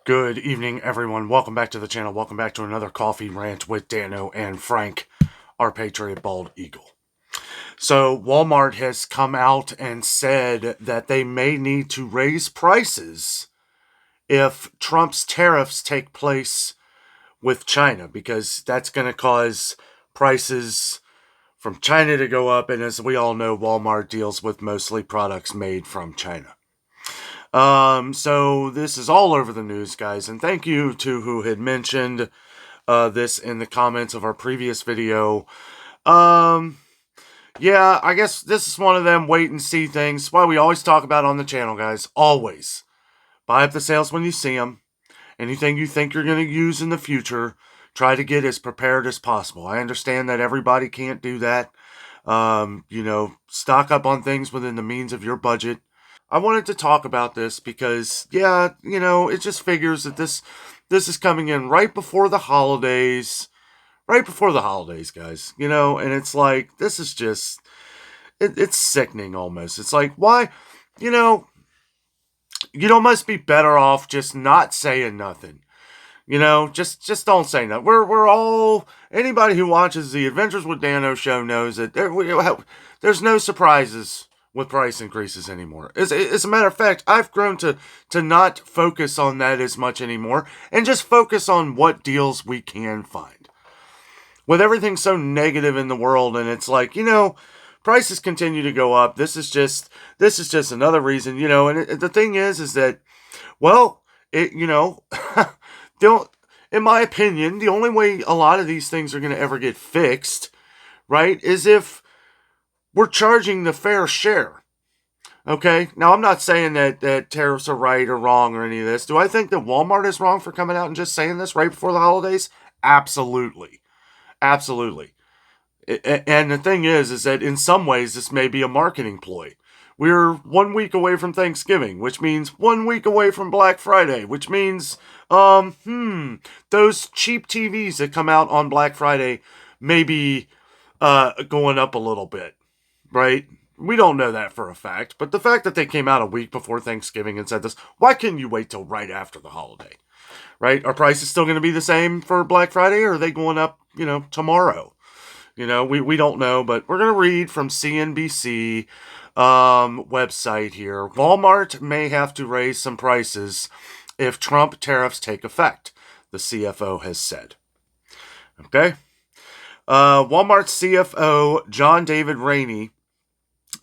Good evening, everyone. Welcome back to the channel. Welcome back to another coffee rant with Dano and Frank, our Patriot Bald Eagle. So, Walmart has come out and said that they may need to raise prices if Trump's tariffs take place with China, because that's going to cause prices from China to go up. And as we all know, Walmart deals with mostly products made from China. So this is all over the news, guys, and thank you to who had mentioned this in the comments of our previous video. Yeah, I guess this is one of them wait and see things. Why we always talk about on the channel, guys. Always buy up the sales when you see them. Anything you think you're going to use in the future, try to get as prepared as possible. I understand that everybody can't do that. Stock up on things within the means of your budget. I wanted to talk about this because, yeah, it just figures that this is coming in right before the holidays. Right before the holidays, guys. And it's like, this is just, it's sickening almost. It's like, why, you'd almost be better off just not saying nothing. Just don't say nothing. We're all, anybody who watches the Adventures with Dano show knows that there's no surprises with price increases anymore. As a matter of fact, I've grown to not focus on that as much anymore and just focus on what deals we can find. With everything so negative in the world, and it's like, prices continue to go up. This is just another reason, and the thing is that, well, don't, in my opinion, the only way a lot of these things are going to ever get fixed, right, is if we're charging the fair share. Okay? Now, I'm not saying that tariffs are right or wrong or any of this. Do I think that Walmart is wrong for coming out and just saying this right before the holidays? Absolutely. Absolutely. And the thing is that in some ways this may be a marketing ploy. We're 1 week away from Thanksgiving, which means 1 week away from Black Friday, which means, those cheap TVs that come out on Black Friday may be going up a little bit, right? We don't know that for a fact, but the fact that they came out a week before Thanksgiving and said this, why couldn't you wait till right after the holiday, right? Are prices still going to be the same for Black Friday, or are they going up, tomorrow? We don't know, but we're going to read from CNBC website here. Walmart may have to raise some prices if Trump tariffs take effect, the CFO has said. Okay? Walmart CFO John David Rainey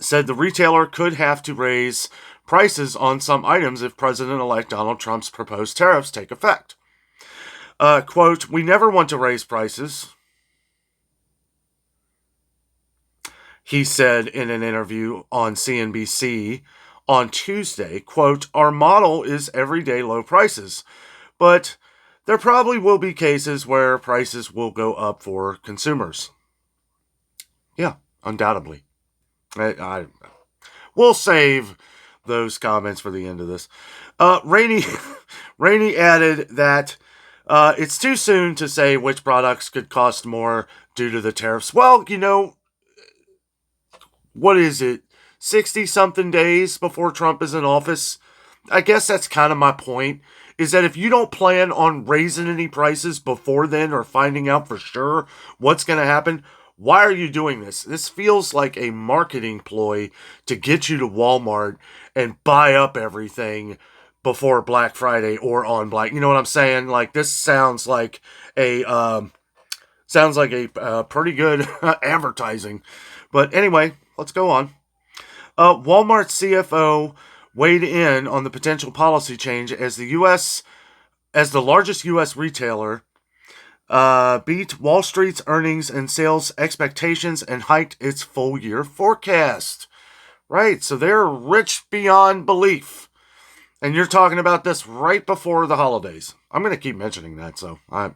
said the retailer could have to raise prices on some items if President-elect Donald Trump's proposed tariffs take effect. Quote, "We never want to raise prices," he said in an interview on CNBC on Tuesday. Quote, "Our model is everyday low prices, but there probably will be cases where prices will go up for consumers." Yeah, undoubtedly. We'll save those comments for the end of this. Rainey added that it's too soon to say which products could cost more due to the tariffs. Well, what is it? 60-something days before Trump is in office? I guess that's kind of my point, is that if you don't plan on raising any prices before then or finding out for sure what's going to happen, why are you doing this? This feels like a marketing ploy to get you to Walmart and buy up everything before Black Friday or on Black. You know what I'm saying? Like, this sounds like a pretty good advertising. But anyway, let's go on. Walmart CFO weighed in on the potential policy change as the largest U.S. retailer, beat Wall Street's earnings and sales expectations and hiked its full-year forecast. Right, so they're rich beyond belief. And you're talking about this right before the holidays. I'm going to keep mentioning that, so I,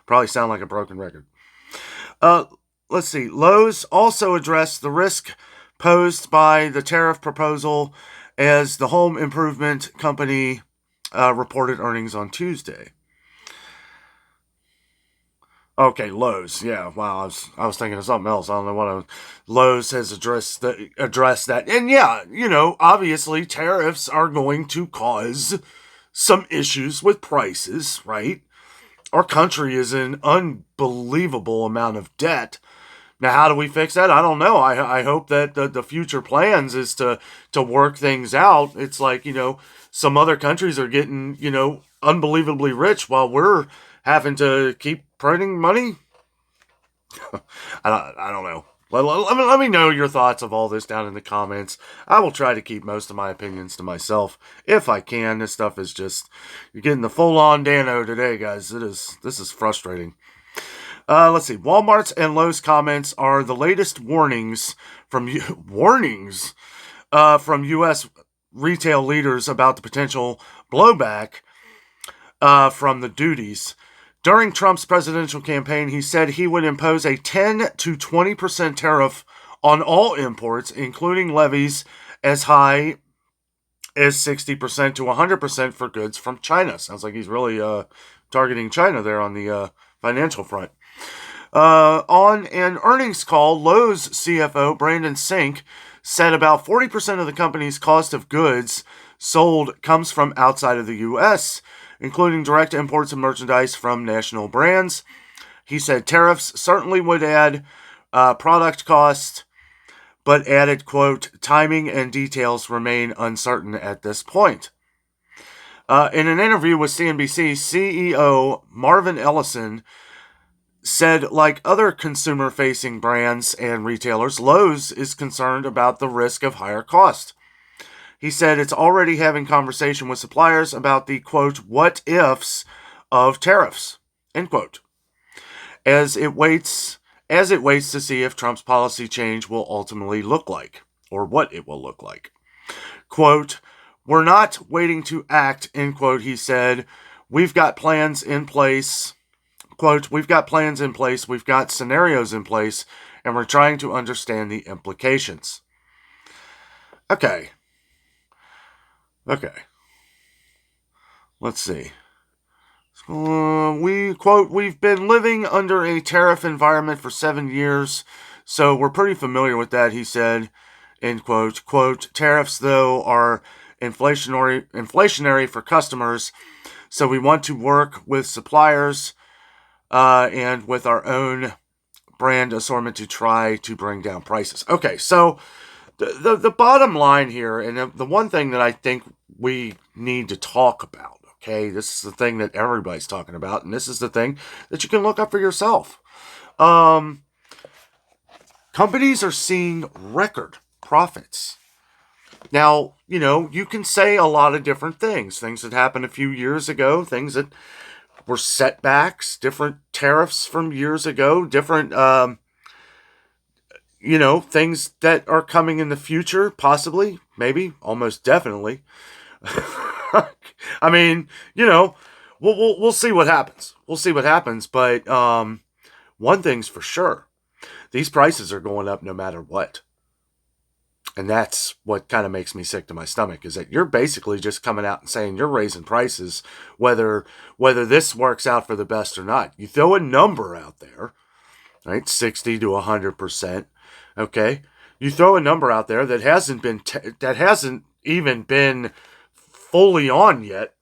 probably sound like a broken record. Let's see. Lowe's also addressed the risk posed by the tariff proposal as the home improvement company reported earnings on Tuesday. Okay, Lowe's. Yeah, wow. I was thinking of something else. I don't know what Lowe's has addressed that. And yeah, obviously tariffs are going to cause some issues with prices, right? Our country is in unbelievable amount of debt. Now, how do we fix that? I don't know. I hope that the future plans is to work things out. It's like, some other countries are getting, unbelievably rich while we're having to keep printing money. I don't know. Let me know your thoughts of all this down in the comments. I will try to keep most of my opinions to myself if I can. This stuff is just, you're getting the full-on Dano today, guys. This is frustrating. Let's see. Walmart's and Lowe's comments are the latest warnings from U.S. retail leaders about the potential blowback from the duties. During Trump's presidential campaign, he said he would impose a 10 to 20% tariff on all imports, including levies as high as 60% to 100% for goods from China. Sounds like he's really targeting China there on the financial front. On an earnings call, Lowe's CFO Brandon Sink said about 40% of the company's cost of goods sold comes from outside of the U.S., including direct imports of merchandise from national brands. He said tariffs certainly would add product cost, but added, quote, timing and details remain uncertain at this point. In an interview with CNBC, CEO Marvin Ellison said, like other consumer-facing brands and retailers, Lowe's is concerned about the risk of higher cost. He said it's already having conversation with suppliers about the, quote, what-ifs of tariffs, end quote, as it waits to see if Trump's policy change will ultimately look like, or what it will look like. Quote, we're not waiting to act, end quote, he said. We've got plans in place. Quote, we've got plans in place, we've got scenarios in place, and we're trying to understand the implications. Okay. Let's see. We've been living under a tariff environment for 7 years, so we're pretty familiar with that, he said, end quote. Quote, tariffs, though, are inflationary for customers, so we want to work with suppliers and with our own brand assortment to try to bring down prices. Okay, so the bottom line here, and the one thing that I think we need to talk about, okay, this is the thing that everybody's talking about, and this is the thing that you can look up for yourself. Companies are seeing record profits. Now, you can say a lot of different things that happened a few years ago, things that were setbacks, different tariffs from years ago, different, things that are coming in the future, possibly, maybe, almost definitely. I mean, we'll see what happens. We'll see what happens, but one thing's for sure. These prices are going up no matter what. And that's what kind of makes me sick to my stomach, is that you're basically just coming out and saying you're raising prices, whether this works out for the best or not. You throw a number out there, right? 60 to 100%. Okay. You throw a number out there that hasn't even been fully on yet,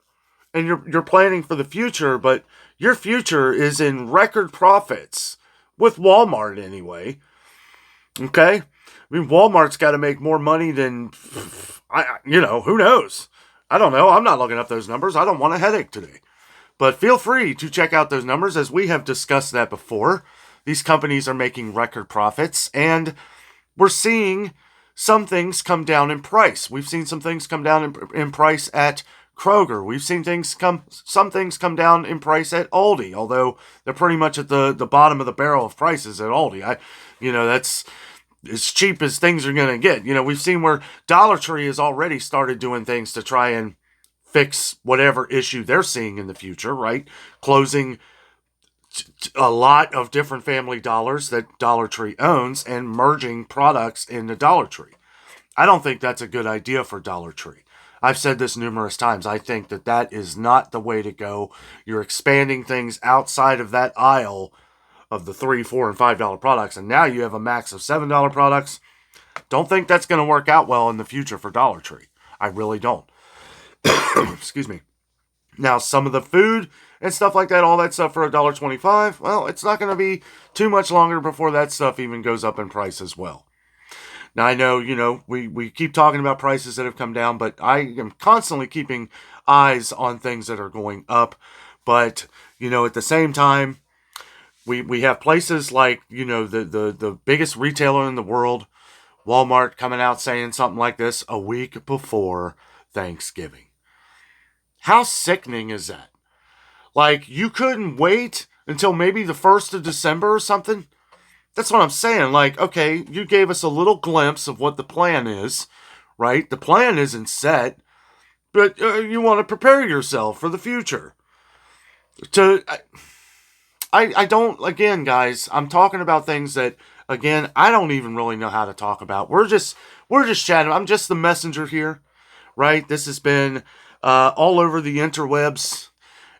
and you're planning for the future, but your future is in record profits with Walmart anyway. Okay? I mean, Walmart's got to make more money than, who knows? I don't know. I'm not looking up those numbers. I don't want a headache today. But feel free to check out those numbers, as we have discussed that before. These companies are making record profits, and we're seeing some things come down in price. We've seen some things come down in price at Kroger. We've seen some things come down in price at Aldi, although they're pretty much at the bottom of the barrel of prices at Aldi. That's as cheap as things are going to get. We've seen where Dollar Tree has already started doing things to try and fix whatever issue they're seeing in the future, right? Closing a lot of different Family Dollars that Dollar Tree owns and merging products into Dollar Tree. I don't think that's a good idea for Dollar Tree. I've said this numerous times. I think that is not the way to go. You're expanding things outside of that aisle of the $3, $4, and $5 products, and now you have a max of $7 products. Don't think that's going to work out well in the future for Dollar Tree. I really don't. Excuse me. Now, some of the food and stuff like that, all that stuff for $1.25, well, it's not going to be too much longer before that stuff even goes up in price as well. Now, I know, we keep talking about prices that have come down, but I am constantly keeping eyes on things that are going up. But, at the same time, we have places like, the biggest retailer in the world, Walmart, coming out saying something like this a week before Thanksgiving. How sickening is that? Like, you couldn't wait until maybe the 1st of December or something? That's what I'm saying. Like, okay, you gave us a little glimpse of what the plan is, right? The plan isn't set, but you want to prepare yourself for the future. I don't, again, guys, I'm talking about things that, again, I don't even really know how to talk about. We're just chatting. I'm just the messenger here, right? This has been all over the interwebs,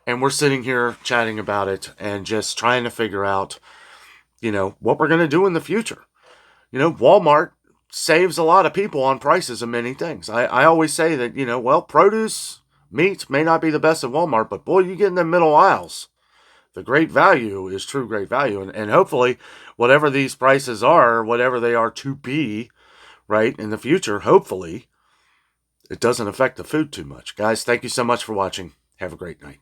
and we're sitting here chatting about it and just trying to figure out, what we're going to do in the future. Walmart saves a lot of people on prices of many things. I always say that, produce, meat may not be the best at Walmart, but boy, you get in the middle aisles. The great value is true great value. And hopefully, whatever these prices are, whatever they are to be, right, in the future, hopefully, it doesn't affect the food too much. Guys, thank you so much for watching. Have a great night.